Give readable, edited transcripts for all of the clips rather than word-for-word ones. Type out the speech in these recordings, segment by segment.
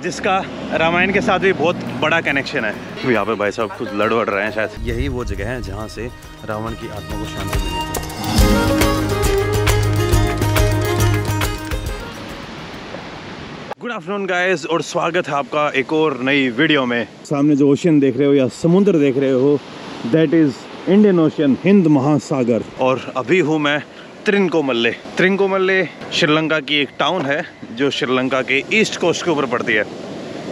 जिसका रामायण के साथ भी बहुत बड़ा कनेक्शन है। यहाँ पे भाई साहब कुछ लड़ रहे हैं, शायद यही वो जगह है जहाँ से रावण की आत्मा को शांति मिली थी। गुड आफ्टरनून गाइस, और स्वागत है आपका एक और नई वीडियो में। सामने जो ओशन देख रहे हो या समुद्र देख रहे हो, that is Indian ocean, Hind महासागर। और अभी हूँ मैं त्रिंकोमल्ले। त्रिंकोमल्ले श्रीलंका की एक टाउन है जो श्रीलंका के ईस्ट कोस्ट के ऊपर पड़ती है,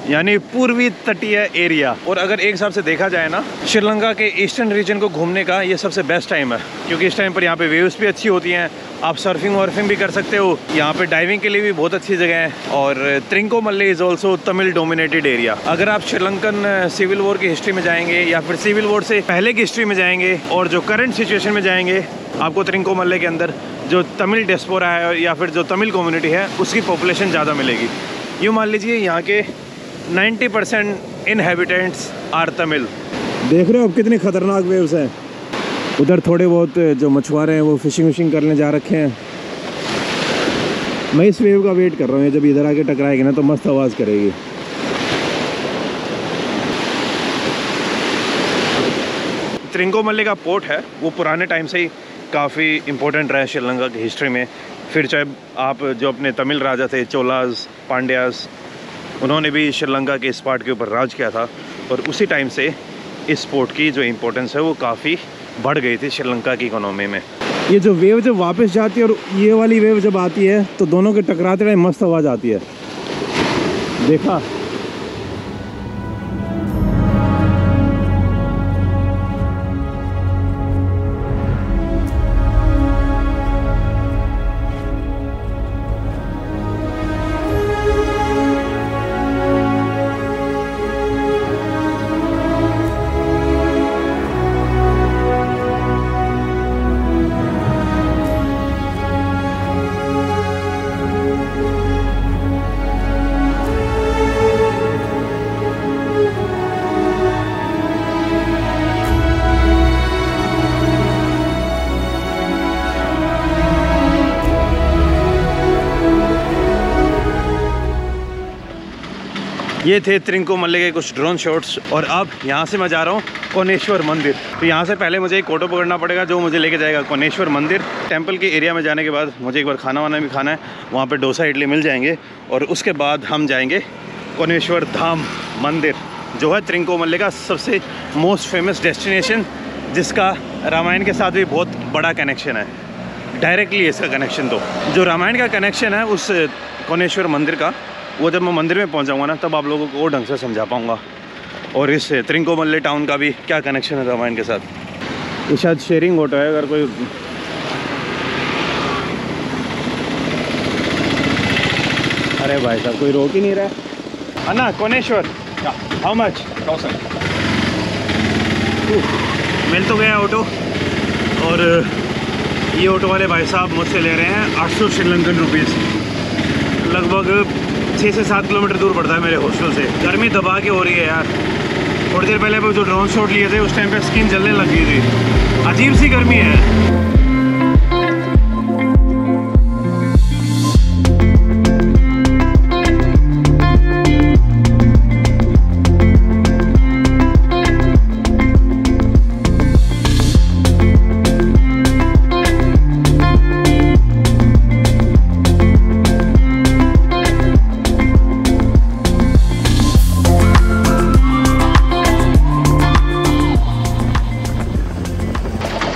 यानी पूर्वी तटीय एरिया। और अगर एक हिसाब से देखा जाए ना, श्रीलंका के ईस्टर्न रीजन को घूमने का ये सबसे बेस्ट टाइम है, क्योंकि इस टाइम पर यहाँ पे वेव्स भी अच्छी होती हैं, आप सर्फिंग वर्फिंग भी कर सकते हो। यहाँ पे डाइविंग के लिए भी बहुत अच्छी जगह है। और Trincomalee is also Tamil dominated area. अगर आप श्रीलंकन सिविल वॉर की हिस्ट्री में जाएंगे या फिर सिविल वॉर से पहले की हिस्ट्री में जाएंगे और जो करंट सिचुएशन में जाएंगे, आपको त्रिंकोमल्ले के अंदर जो तमिल डियास्पोरा है या फिर जो तमिल कम्युनिटी है उसकी पॉपुलेशन ज़्यादा मिलेगी। यूँ मान लीजिए यहाँ के 90% इनहेबिटेंट्स आर तमिल। देख रहे हो अब कितनी खतरनाक वेव्स हैं। उधर थोड़े बहुत जो मछुआरे हैं वो फिशिंग विशिंग करने जा रखे हैं। मैं इस वेव का वेट कर रहा हूँ, जब इधर आके टकराएगी ना तो मस्त आवाज़ करेगी। त्रिंकोमल्ले का पोर्ट है वो पुराने टाइम से ही काफ़ी इम्पोर्टेंट रहा है श्रीलंका की हिस्ट्री में। फिर चाहे आप जो अपने तमिल राजा थे, चोलास, पांड्यास, उन्होंने भी श्रीलंका के इस पार्ट के ऊपर राज किया था, और उसी टाइम से इस पोर्ट की जो इम्पोर्टेंस है वो काफ़ी बढ़ गई थी श्रीलंका की इकोनॉमी में। ये जो वेव जब वापस जाती है और ये वाली वेव जब आती है तो दोनों के टकराते रहे मस्त आवाज़ आती है। देखा? ये थे त्रिंकोमल्ले के कुछ ड्रोन शॉट्स। और अब यहाँ से मैं जा रहा हूँ कोनेश्वर मंदिर। तो यहाँ से पहले मुझे एक ऑटो पकड़ना पड़ेगा जो मुझे लेके जाएगा कोनेश्वर मंदिर। टेंपल के एरिया में जाने के बाद मुझे एक बार खाना वाना भी खाना है, वहाँ पे डोसा इडली मिल जाएंगे। और उसके बाद हम जाएंगे कोनेश्वर धाम मंदिर, जो है त्रिंकोमल्ले का सबसे मोस्ट फेमस डेस्टिनेशन, जिसका रामायण के साथ भी बहुत बड़ा कनेक्शन है। डायरेक्टली इसका कनेक्शन, तो जो रामायण का कनेक्शन है उस कोनेश्वर मंदिर का, वो जब मैं मंदिर में पहुंचाऊंगा ना तब आप लोगों को और ढंग से समझा पाऊंगा। और इस त्रिंकोमल्ले टाउन का भी क्या कनेक्शन है रामायण के साथ। ये शायद शेयरिंग ऑटो है, अगर कोई अरे भाई साहब कोई रोक ही नहीं रहा है। अन्ना कोनेश्वर हाउ मच? मिल तो गया ऑटो, और ये ऑटो वाले भाई साहब मुझसे ले रहे हैं 800 श्रीलंकन रुपीज़। लगभग 6 से 7 किलोमीटर दूर पड़ता है मेरे हॉस्टल से। गर्मी दबा के हो रही है यार। थोड़ी देर पहले जो ड्रोन शॉट लिए थे उस टाइम पे स्किन जलने लग गई थी। अजीब सी गर्मी है।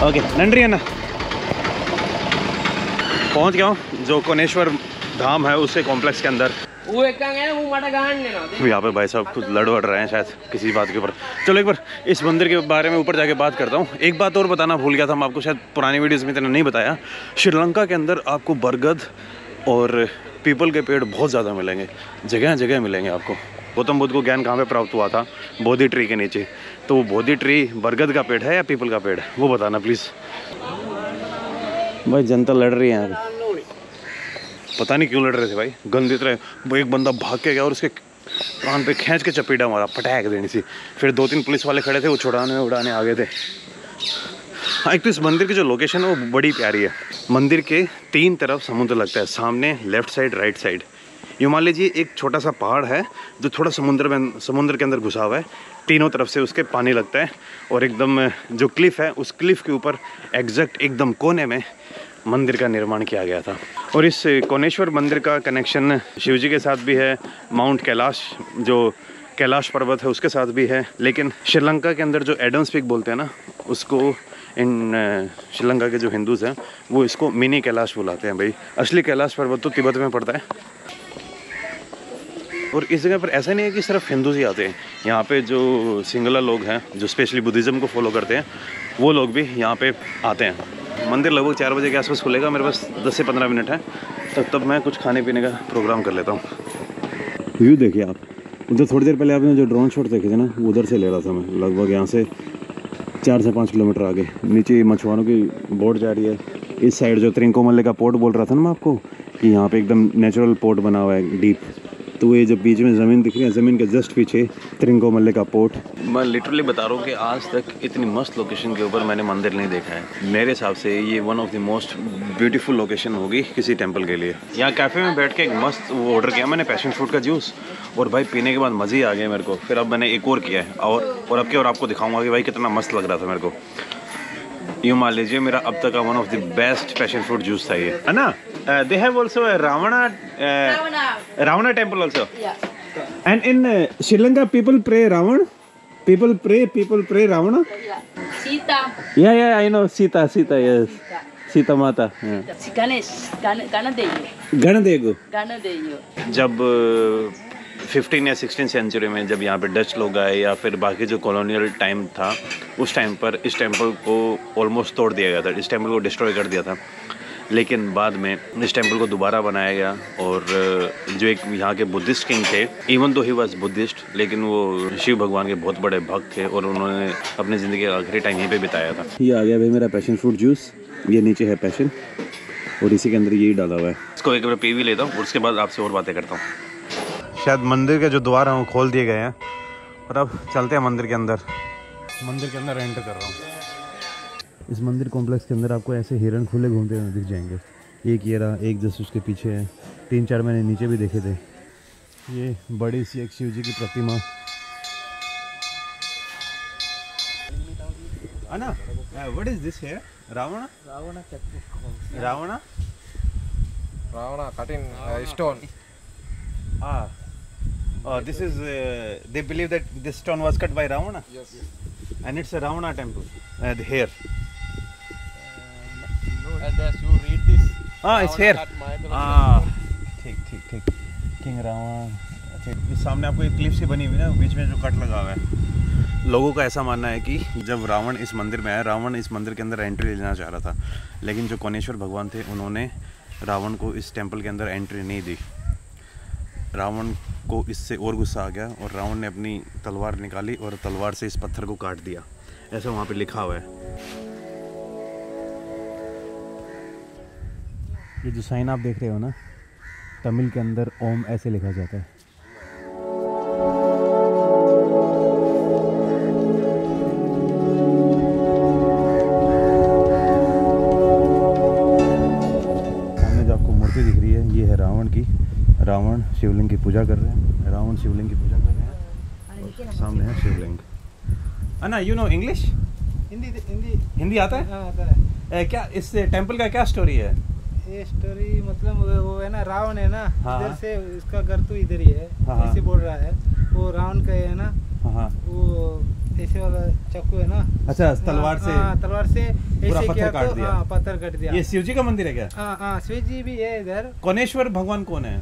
ओके नंड्री है ना, पहुंच गया हूँ जो कोनेश्वर धाम है उसके कॉम्प्लेक्स के अंदर। यहाँ पे भाई साहब कुछ लड़ रहे हैं शायद किसी बात के ऊपर। चलो एक बार इस मंदिर के बारे में ऊपर जाके बात करता हूँ। एक बात और बताना भूल गया था, मैं आपको शायद पुरानी वीडियोज़ में इतना नहीं बताया। श्रीलंका के अंदर आपको बरगद और पीपल के पेड़ बहुत ज़्यादा मिलेंगे, जगह जगह मिलेंगे आपको। गौतम बुद्ध को ज्ञान कहाँ पे प्राप्त हुआ था? बोधि ट्री के नीचे। तो वो बोधि ट्री बरगद का पेड़ है या पीपल का पेड़ है, वो बताना प्लीज़। भाई जनता लड़ रही है यहाँ पे, पता नहीं क्यों लड़ रहे थे भाई। गंदी तरह एक बंदा भाग के गया और उसके कान पे खींच के चपेटा मारा, पटाख देनी सी। फिर 2-3 पुलिस वाले खड़े थे, वो छुड़ाने उड़ाने आ गए थे। हाँ, एक तो इस मंदिर की जो लोकेशन है वो बड़ी प्यारी है। मंदिर के 3 तरफ समुद्र लगता है, सामने, लेफ्ट साइड, राइट साइड। यूँ मान लीजिए एक छोटा सा पहाड़ है जो थोड़ा समुद्र के अंदर घुसा हुआ है, तीनों तरफ से उसके पानी लगता है और एकदम जो क्लिफ है उस क्लिफ के ऊपर एग्जैक्ट एकदम कोने में मंदिर का निर्माण किया गया था। और इस कोनेश्वर मंदिर का कनेक्शन शिवजी के साथ भी है, माउंट कैलाश जो कैलाश पर्वत है उसके साथ भी है, लेकिन श्रीलंका के अंदर जो एडम्स पीक बोलते हैं ना, उसको इन श्रीलंका के जो हिंदूज़ हैं वो इसको मिनी कैलाश बुलाते हैं भाई। असली कैलाश पर्वत तो तिब्बत में पड़ता है। और इस जगह पर ऐसा नहीं है कि सिर्फ हिंदूज ही आते हैं, यहाँ पे जो सिंगला लोग हैं जो स्पेशली बुद्धिज़्म को फॉलो करते हैं वो लोग भी यहाँ पे आते हैं। मंदिर लगभग 4 बजे के आसपास खुलेगा, मेरे पास 10 से 15 मिनट है, तब मैं कुछ खाने पीने का प्रोग्राम कर लेता हूँ। व्यू देखिए आप, उधर थोड़ी देर पहले आपने जो ड्रोन शॉट देखे थे ना, उधर से ले रहा था मैं, लगभग यहाँ से 4 से 5 किलोमीटर आगे। नीचे मछुआरों की बोट जा रही है, इस साइड जो त्रिंकोमल्ले का पोर्ट बोल रहा था ना मैं आपको कि यहाँ पे एकदम नेचुरल पोर्ट बना हुआ है डीप, तो ये जो बीच में ज़मीन दिख रही है, ज़मीन के जस्ट पीछे त्रिंकोमल्ले का पोर्ट। मैं लिटरली बता रहा हूँ कि आज तक इतनी मस्त लोकेशन के ऊपर मैंने मंदिर नहीं देखा है। मेरे हिसाब से ये one of the most beautiful location होगी किसी टेंपल के लिए। यहाँ कैफ़े में बैठ के एक मस्त वो ऑर्डर किया मैंने, पैशन फ्रूट का जूस, और भाई पीने के बाद मज़े ही आ गए मेरे को। फिर अब मैंने एक और किया है और अब क्या, और आपको दिखाऊंगा कि भाई कितना मस्त लग रहा था मेरे को। यूँ मान लीजिए मेरा अब तक का one of the best passion fruit juice था ये, है ना। They have also Ravana temple also, and in Sri Lanka people pray Ravan, people pray Ravana, Sita, या I know, Sita, yes, Sita माता, गणदेव। जब 15 या 16 सेंचुरी में जब यहाँ पे डच लोग आए या फिर बाकी जो कॉलोनियल टाइम था, उस टाइम पर इस टेंपल को ऑलमोस्ट तोड़ दिया गया था, इस टेंपल को डिस्ट्रॉय कर दिया था। लेकिन बाद में इस टेंपल को दोबारा बनाया गया और जो एक यहाँ के बुद्धिस्ट किंग थे, even though he was Buddhist, लेकिन वो शिव भगवान के बहुत बड़े भक्त थे और उन्होंने अपनी ज़िंदगी का आखिरी टाइम यहीं पे बिताया था। ये आ गया भाई मेरा पैशन फ्रूट जूस, ये नीचे है पैशन और इसी के अंदर यही डाला हुआ है। इसको एक बार पी भी लेता हूँ और उसके बाद आपसे और बातें करता हूँ। शायद मंदिर के जो द्वार हैं वो खोल दिए गए हैं और अब चलते हैं मंदिर के अंदर। मंदिर के अंदर एंटर कर रहा हूँ। इस मंदिर कॉम्प्लेक्स के अंदर आपको ऐसे हिरण खुले घूमते हुए दिख जाएंगे। एक ये रहा, एक जस्ट उसके पीछे है, 3-4 मैंने नीचे भी देखे थे। ये बड़ी सी एक शिव जी की प्रतिमा Anna, what is this here? Ravana? Ravana cut in stone. This is, they believe that this stone was cut by Ravana? Yes. And it's a Ravana temple here. As you read this. It's here. ठीक king Ravan. अच्छा, इस सामने आपको एक Cliff सी बनी हुई ना, बीच में जो कट लगा हुआ है। लोगों का ऐसा मानना है कि जब रावण इस मंदिर में आया, रावण इस मंदिर के अंदर एंट्री लेना चाह रहा था, लेकिन जो कोनेश्वर भगवान थे उन्होंने रावण को इस टेंपल के अंदर एंट्री नहीं दी। रावण को इससे और गुस्सा आ गया और रावण ने अपनी तलवार निकाली और तलवार से इस पत्थर को काट दिया। ऐसा वहाँ पे लिखा हुआ है। ये जो साइन आप देख रहे हो ना, तमिल के अंदर ओम ऐसे लिखा जाता है। सामने जो आपको मूर्ति दिख रही है, ये है रावण की। रावण शिवलिंग की पूजा कर रहे हैं। रावण शिवलिंग की पूजा कर रहे हैं और सामने है शिवलिंग। अन्ना, यू नो इंग्लिश? हिंदी आता है? हाँ, आता है। क्या इस टेंपल का क्या स्टोरी है? ये स्टोरी मतलब वो है ना, रावण है ना, हाँ। इधर से इसका घर तो इधर ही है, हाँ। ऐसे बोल रहा है। वो रावण का है ना, हाँ। वो ऐसे वाला चाकू है ना, अच्छा, तलवार से? हाँ, तलवार से ऐसे किया काट तो दिया। हाँ, पत्थर कट दिया। ये शिव जी का मंदिर है क्या? हाँ, शिव जी भी है इधर। कोनेश्वर भगवान कौन है?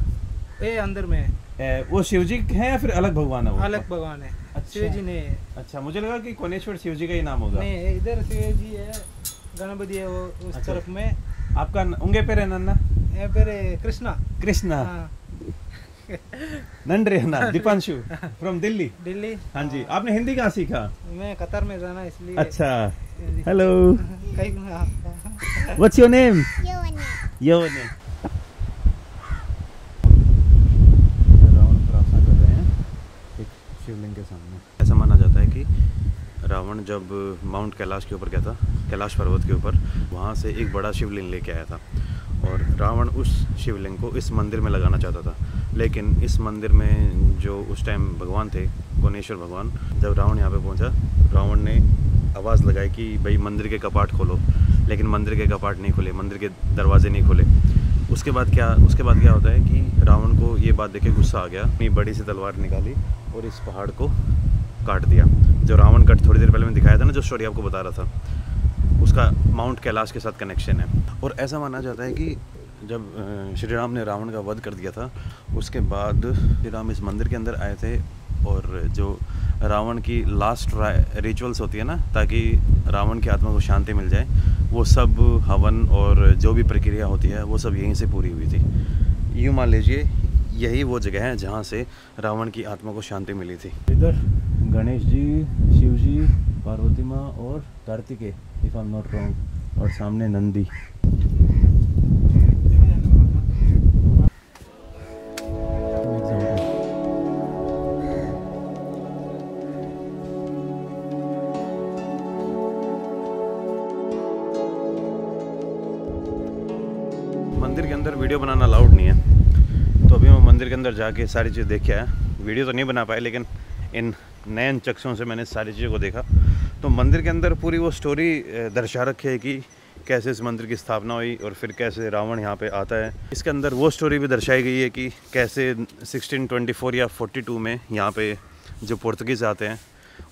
ये अंदर में है। वो शिव जी है या फिर अलग भगवान है? वो अलग भगवान है। अच्छा। शिव जी नहीं है। अच्छा, मुझे लगा कि कोनेश्वर शिव जी का ही नाम होगा। नहीं, इधर शिव जी है, गणपति है वो उस अच्छा। तरफ में। आपका उंगे पे है नन्ना? यहाँ पे कृष्णा। हाँ। नंडरे ना, दीपांशु फ्रॉम दिल्ली। हाँ जी। आपने हिंदी कहाँ सीखा? मैं कतर में जाना इसलिए। अच्छा, हेलो, व्हाट्स योर नेम? योने। रावण प्रार्थना कर रहे हैं एक शिवलिंग के सामने। ऐसा माना जाता है कि रावण जब माउंट कैलाश के ऊपर गया था, कैलाश पर्वत के ऊपर, वहाँ से एक बड़ा शिवलिंग लेके आया था और रावण उस शिवलिंग को इस मंदिर में लगाना चाहता था। लेकिन इस मंदिर में जो उस टाइम भगवान थे, कोनेश्वर भगवान, जब रावण यहाँ पे पहुँचा, रावण ने आवाज़ लगाई कि भाई मंदिर के कपाट खोलो, लेकिन मंदिर के कपाट नहीं खुले, मंदिर के दरवाजे नहीं खुले। उसके बाद क्या होता है कि रावण को ये बात देख के गुस्सा आ गया, अपनी बड़ी सी तलवार निकाली और इस पहाड़ को काट दिया। जो रावण कट थोड़ी देर पहले मैंने दिखाया था ना, जो स्टोरी आपको बता रहा था, उसका माउंट कैलाश के साथ कनेक्शन है। और ऐसा माना जाता है कि जब श्री राम ने रावण का वध कर दिया था, उसके बाद श्री राम इस मंदिर के अंदर आए थे और जो रावण की लास्ट रिचुअल्स होती है ना, ताकि रावण की आत्मा को शांति मिल जाए, वो सब हवन और जो भी प्रक्रिया होती है वो सब यहीं से पूरी हुई थी। यूँ मान लीजिए यही वो जगह है जहाँ से रावण की आत्मा को शांति मिली थी। इधर गणेश जी, शिव जी, पार्वती माँ और Kartikeya, if I am not wrong, और सामने नंदी। मंदिर के अंदर वीडियो बनाना अलाउड नहीं है, तो अभी मैं मंदिर के अंदर जाके सारी चीज़ देख के आया। वीडियो तो नहीं बना पाए, लेकिन इन नयन चक्षुओं से मैंने सारी चीज़ों को देखा। तो मंदिर के अंदर पूरी वो स्टोरी दर्शा रखी है कि कैसे इस मंदिर की स्थापना हुई और फिर कैसे रावण यहाँ पे आता है। इसके अंदर वो स्टोरी भी दर्शाई गई है कि कैसे 1624 या 42 में यहाँ पे जो पुर्तगीज़ आते हैं,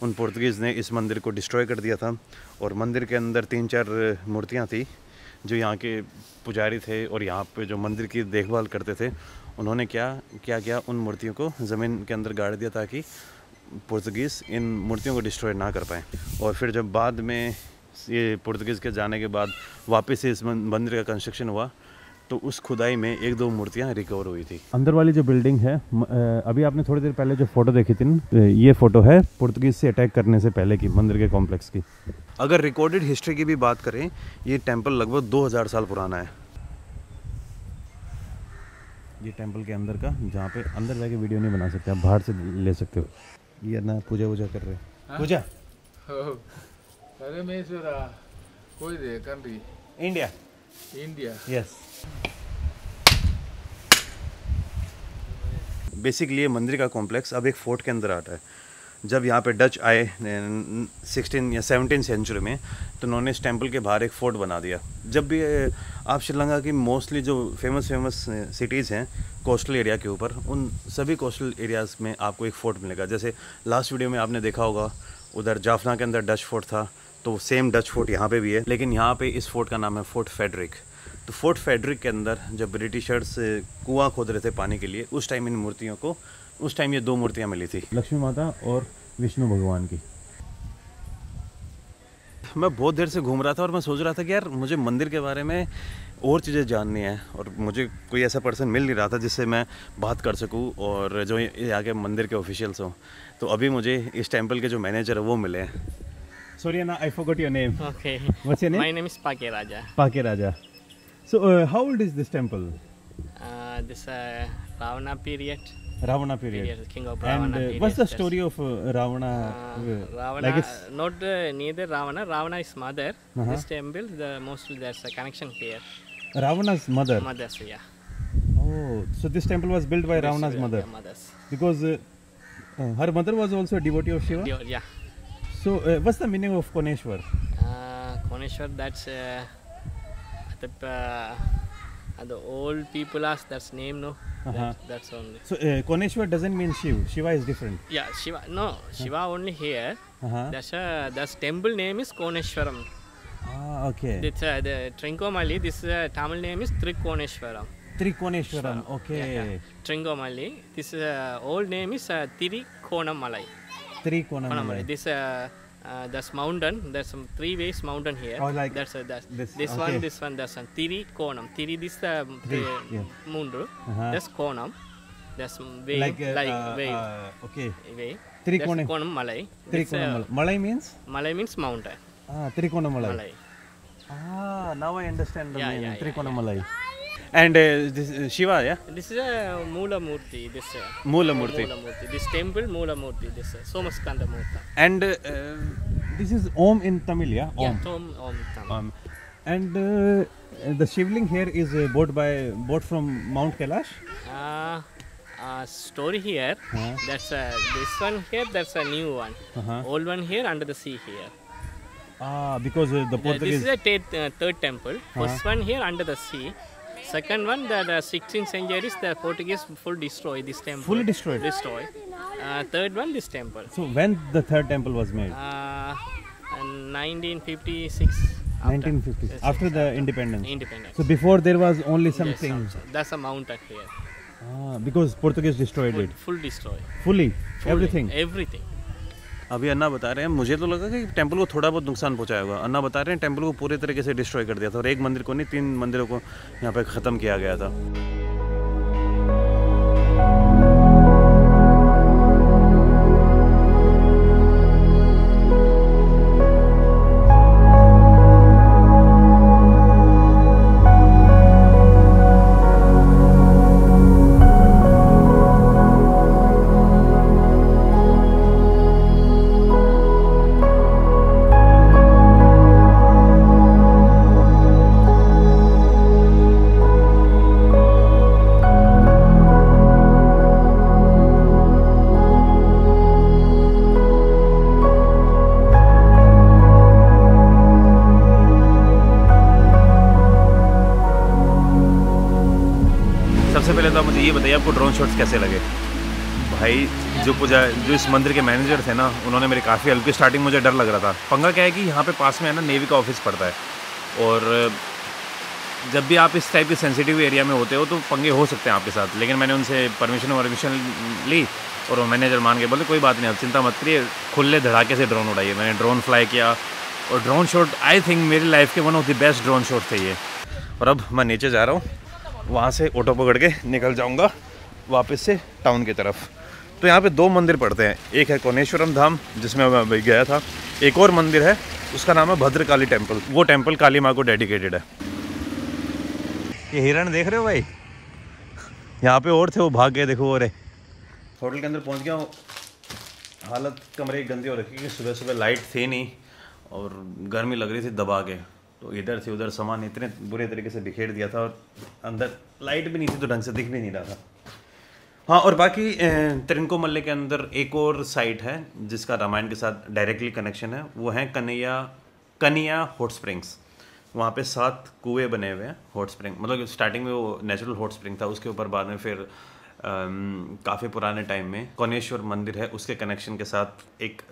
उन पुर्तगीज़ ने इस मंदिर को डिस्ट्रॉय कर दिया था। और मंदिर के अंदर 3-4 मूर्तियाँ थी जो यहाँ के पुजारी थे और यहाँ पे जो मंदिर की देखभाल करते थे, उन्होंने क्या किया, उन मूर्तियों को ज़मीन के अंदर गाड़ दिया ताकि पुर्तगीज़ इन मूर्तियों को डिस्ट्रॉय ना कर पाएँ। और फिर जब बाद में ये पुर्तगीज़ के जाने के बाद वापस से इस मंदिर का कंस्ट्रक्शन हुआ, तो उस खुदाई में 1-2 मूर्तियाँ रिकवर हुई थी। अंदर वाली जो बिल्डिंग है, अभी आपने थोड़ी देर पहले जो फ़ोटो देखी थी ना, ये फ़ोटो है पुर्तगीज़ से अटैक करने से पहले की मंदिर के कॉम्प्लेक्स की। अगर रिकॉर्डेड हिस्ट्री की भी बात करें, ये टेंपल लगभग 2000 साल पुराना है। ये टेंपल के अंदर का, जहाँ पे अंदर जाके वीडियो नहीं बना सकते, आप बाहर से ले सकते हो। ये ना पूजा कर रहे हैं। पूजा कोई दे कंट्री इंडिया यस। बेसिकली ये मंदिर का कॉम्प्लेक्स अब एक फोर्ट के अंदर आता है। जब यहाँ पे डच आए 16 या 17 सेंचुरी में, तो उन्होंने इस टेंपल के बाहर एक फोर्ट बना दिया। जब भी आप श्रीलंका की मोस्टली जो फेमस सिटीज़ हैं कोस्टल एरिया के ऊपर, उन सभी कोस्टल एरियाज़ में आपको एक फ़ोर्ट मिलेगा। जैसे लास्ट वीडियो में आपने देखा होगा, उधर जाफना के अंदर डच फोर्ट था, तो सेम डच फोर्ट यहाँ पे भी है, लेकिन यहाँ पे इस फोर्ट का नाम है फोर्ट फेडरिक। तो फोर्ट फेडरिक के अंदर जब ब्रिटिशर्स कुआं खोद रहे थे पानी के लिए, उस टाइम इन मूर्तियों को, उस टाइम ये 2 मूर्तियाँ मिली थी, लक्ष्मी माता और विष्णु भगवान की। मैं बहुत देर से घूम रहा था और मैं सोच रहा था कि यार मुझे मंदिर के बारे में और चीज़ें जाननी है, और मुझे कोई ऐसा पर्सन मिल नहीं रहा था जिससे मैं बात कर सकूं और जो यहाँ के मंदिर के ऑफिशियल्स हों। तो अभी मुझे इस टेंपल के जो मैनेजर है वो मिले हैं। Sorry, Anna, I forgot your name. Okay. What's your name? My name is Pake Raja. Pake Raja. So, how old is this temple? This Ravana period. Ravana period. King of Ravana And period. what's the story of Ravana? Ravana, like it's not neither Ravana. Ravana is mother. This temple, mostly there's a connection here. Ravana's mother. Mothers, yeah. Oh, so this temple was built by Ravana's mother. Yeah, mothers. Because her mother was also a devotee of Shiva. Yeah. So, what's the meaning of Koneshwar? Koneshwar, that's the old people ask that's name, no? That's only. So, Koneshwar doesn't mean Shiv. Shiva is different. Yeah, Shiva. No, Shiva only here. That's temple name is Koneshwaram. Ah, okay. It's the Trincomalee. This Tamil name is Trikoneshwaram. Trikoneshwaram. Okay. Yeah. Trincomalee. This old name is Tirikonamalai. Trikonam. This that's mountain. There's some 3 ways mountain here. Oh, like that's this okay. one, this one, that's one. Tiri Konam. Tiri this Mundu. That's Konam. That's way way. Okay. Way. Trikonam Malai. Trikonam Malai means? Malai means mountain. Trikonam Malai. Now I understand the meaning. Trikonam Malai. And this Shiva, yeah? This is a Moola Murti. This Moola Murti. This temple Moola Murti. This Somaskanda Murta. And this is Om in Tamil, yeah? Om. Yeah, Om Tamil. And the Shivling here is bought from Mount Kailash? story here. That's this one here. That's a new one. Old one here under the sea here. Because the This Portuguese. is a third temple. First one here under the sea. Second one, the 16th century, the Portuguese full destroy this temple. Fully destroyed? Destroy. Third one, this temple. So when the third temple was made? 1956. 1950s. After the independence. Independence. So before there was only Yes, something. that's a mountain here. Because Portuguese destroyed it. Full destroy. Fully. Full Everything. Everything. अभी अन्ना बता रहे हैं, मुझे तो लगा कि temple को थोड़ा बहुत नुकसान पहुंचाया होगा। अन्ना बता रहे हैं टेंपल को पूरे तरीके से डिस्ट्रॉय कर दिया था और एक मंदिर को नहीं 3 मंदिरों को यहाँ पे ख़त्म किया गया था। सबसे पहले तो मुझे ये बताइए आपको ड्रोन शॉट्स कैसे लगे। भाई जो इस मंदिर के मैनेजर थे ना, उन्होंने मेरी काफ़ी हेल्प की। स्टार्टिंग मुझे डर लग रहा था। पंगा क्या है कि यहाँ पे पास में है ना नेवी का ऑफिस पड़ता है, और जब भी आप इस टाइप के सेंसिटिव एरिया में होते हो तो पंगे हो सकते हैं आपके साथ। लेकिन मैंने उनसे परमिशन ली और वो मैनेजर मान के बोले कोई बात नहीं, आप चिंता मत करिए, खुले धड़ाके से ड्रोन उड़ाइए। मैंने ड्रोन फ्लाई किया और ड्रोन शॉट आई थिंक मेरी लाइफ के one of the best drone shot थे ये। और अब मैं नीचे जा रहा हूँ, वहाँ से ऑटो पकड़ के निकल जाऊँगा वापस से टाउन की तरफ। तो यहाँ पे 2 मंदिर पड़ते हैं, एक है कोनेश्वरम धाम जिसमें मैं अभी गया था, एक और मंदिर है उसका नाम है भद्रकाली टेम्पल। वो टेम्पल काली माँ को डेडिकेटेड है। ये हिरण देख रहे हो भाई, यहाँ पे और थे, वो भाग गए, देखो वो रहे। होटल के अंदर पहुँच गया हूँ। हालत कमरे की गंदी हो रखी, क्योंकि सुबह सुबह लाइट थी नहीं और गर्मी लग रही थी दबा के, तो इधर से उधर सामान इतने बुरे तरीके से बिखेर दिया था और अंदर लाइट भी नहीं थी तो ढंग से दिख भी नहीं रहा था। हाँ, और बाकी त्रिनकोमल्ले के अंदर एक और साइट है जिसका रामायण के साथ डायरेक्टली कनेक्शन है, वो है कनिया हॉट स्प्रिंग्स। वहाँ पे 7 कुएं बने हुए हैं, हॉट स्प्रिंग, मतलब स्टार्टिंग में वो नेचुरल हॉट स्प्रिंग था, उसके ऊपर बाद में फिर काफ़ी पुराने टाइम में कोनेश्वर मंदिर है उसके कनेक्शन के साथ एक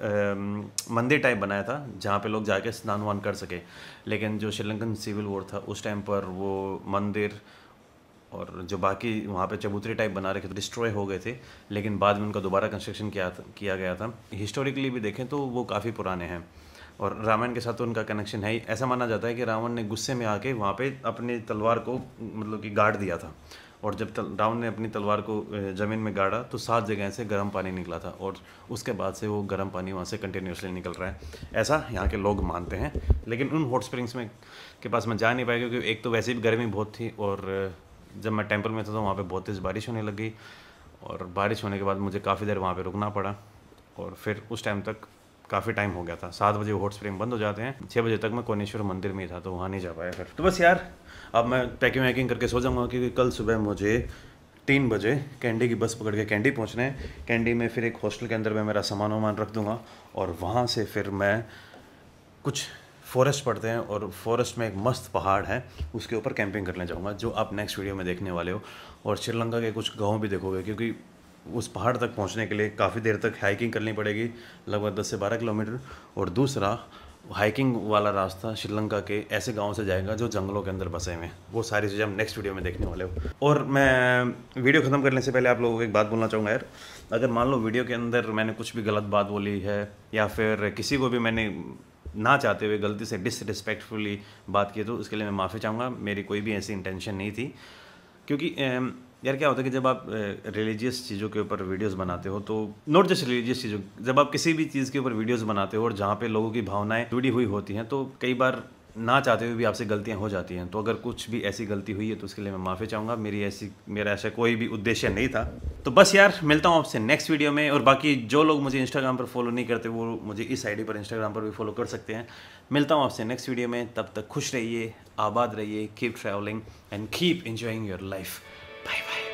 मंदिर टाइप बनाया था जहाँ पे लोग जाके स्नान वान कर सके। लेकिन जो श्रीलंकन सिविल वॉर था उस टाइम पर वो मंदिर और जो बाकी वहाँ पे चबूतरे टाइप बना रखे थे डिस्ट्रॉय हो गए थे, लेकिन बाद में उनका दोबारा कंस्ट्रक्शन किया गया था। हिस्टोरिकली भी देखें तो वो काफ़ी पुराने हैं और रामायण के साथ तो उनका कनेक्शन है ही। ऐसा माना जाता है कि रावण ने गुस्से में आके वहाँ पे अपनी तलवार को मतलब कि गाड़ दिया था, और जब रावण ने अपनी तलवार को ज़मीन में गाड़ा तो 7 जगह से गर्म पानी निकला था, और उसके बाद से वो गर्म पानी वहाँ से कंटिन्यूसली निकल रहा है, ऐसा यहाँ के लोग मानते हैं। लेकिन उन हॉट स्प्रिंग्स में के पास मैं जा नहीं पाया, क्योंकि एक तो वैसे भी गर्मी बहुत थी, और जब मैं टेम्पल में था तो वहाँ पे बहुत तेज़ बारिश होने लग गई, और बारिश होने के बाद मुझे काफ़ी देर वहाँ पे रुकना पड़ा, और फिर उस टाइम तक काफ़ी टाइम हो गया था। 7 बजे हॉट स्प्रिंग बंद हो जाते हैं, 6 बजे तक मैं कोनेश्वर मंदिर में ही था तो वहाँ नहीं जा पाया फिर। तो बस यार, अब मैं पैकिंग वैकिंग करके सो जाऊँगा, क्योंकि कल सुबह मुझे 3 बजे कैंडी की बस पकड़ के कैंडी पहुँचना है। कैंडी में फिर एक हॉस्टल के अंदर मैं मेरा सामान वामान रख दूँगा, और वहाँ से फिर मैं कुछ फॉरेस्ट पड़ते हैं, और फॉरेस्ट में एक मस्त पहाड़ है उसके ऊपर कैंपिंग करने जाऊँगा, जो आप नेक्स्ट वीडियो में देखने वाले हो। और श्रीलंका के कुछ गाँव भी देखोगे, क्योंकि उस पहाड़ तक पहुंचने के लिए काफ़ी देर तक हाइकिंग करनी पड़ेगी, लगभग 10 से 12 किलोमीटर। और दूसरा हाइकिंग वाला रास्ता श्रीलंका के ऐसे गांव से जाएगा जो जंगलों के अंदर बसे हुए हैं। वो सारी चीज़ें हम नेक्स्ट वीडियो में देखने वाले हो। और मैं वीडियो ख़त्म करने से पहले आप लोगों को एक बात बोलना चाहूँगा यार, अगर मान लो वीडियो के अंदर मैंने कुछ भी गलत बात बोली है, या फिर किसी को भी मैंने ना चाहते हुए गलती से डिसरिस्पेक्टफुली बात की, तो उसके लिए मैं माफ़ी चाहूँगा। मेरी कोई भी ऐसी इंटेंशन नहीं थी, क्योंकि यार क्या होता है कि जब आप रिलीजियस चीज़ों के ऊपर वीडियोस बनाते हो, तो नॉट जस्ट रिलीजियस चीज़ों, जब आप किसी भी चीज़ के ऊपर वीडियोस बनाते हो और जहाँ पे लोगों की भावनाएं जुड़ी हुई होती हैं, तो कई बार ना चाहते हुए भी आपसे गलतियाँ हो जाती हैं। तो अगर कुछ भी ऐसी गलती हुई है तो उसके लिए मैं माफ़ी चाहूँगा। मेरा ऐसा कोई भी उद्देश्य नहीं था। तो बस यार, मिलता हूँ आपसे नेक्स्ट वीडियो में। और बाकी जो लोग मुझे इंस्टाग्राम पर फॉलो नहीं करते, वो मुझे इस आईडी पर इंस्टाग्राम पर भी फॉलो कर सकते हैं। मिलता हूँ आपसे नेक्स्ट वीडियो में, तब तक खुश रहिए, आबाद रहिए, keep travelling and keep enjoying your life. Bye bye.